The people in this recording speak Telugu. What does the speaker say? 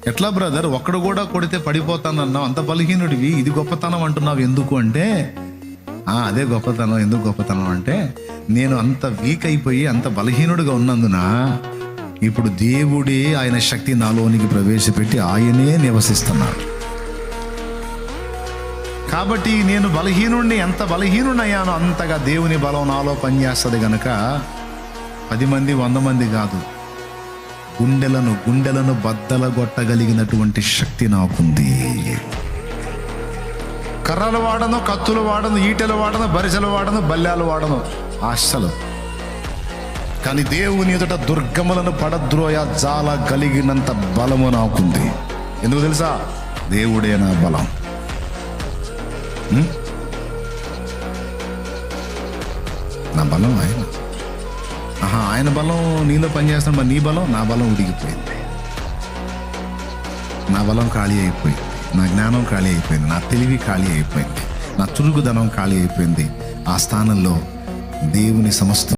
ఎట్లా బ్రదర్, ఒక్కడు కూడా కొడితే పడిపోతానన్నావు, అంత బలహీనుడివి, ఇది గొప్పతనం అంటున్నావు ఎందుకు అంటే, అదే గొప్పతనం. ఎందుకు గొప్పతనం అంటే, నేను అంత వీక్ అయిపోయి అంత బలహీనుడిగా ఉన్నందున ఇప్పుడు దేవుడే ఆయన శక్తి నాలోనికి ప్రవేశపెట్టి ఆయనే నివసిస్తున్నాడు. కాబట్టి నేను బలహీనుడిని, ఎంత బలహీనుడిని అయ్యానో అంతగా దేవుని బలం నాలో పనిచేస్తుంది గనక 10 మంది 100 మంది కాదు, గుండెలను బద్దలగొట్టగలిగినటువంటి శక్తి నాకుంది. కర్రలు వాడను, కత్తులు వాడను, ఈటెలు వాడను, బరిసెలు వాడను, బల్యాలు వాడను అస్సలు. కానీ దేవుని ఎదుట దుర్గములను పడద్రోయ జాల కలిగినంత బలము నాకుంది. ఎందుకు తెలుసా? దేవుడే నా బలం. నా బలం ఆయన. ఆయన బలం నీలో పనిచేస్తాను, మరి నీ బలం? నా బలం ఉడిగిపోయింది, నా బలం ఖాళీ అయిపోయింది, నా జ్ఞానం ఖాళీ అయిపోయింది, నా తెలివి ఖాళీ అయిపోయింది, నా చురుకుదనం ఖాళీ అయిపోయింది. ఆ స్థానంలో దేవుని సమస్త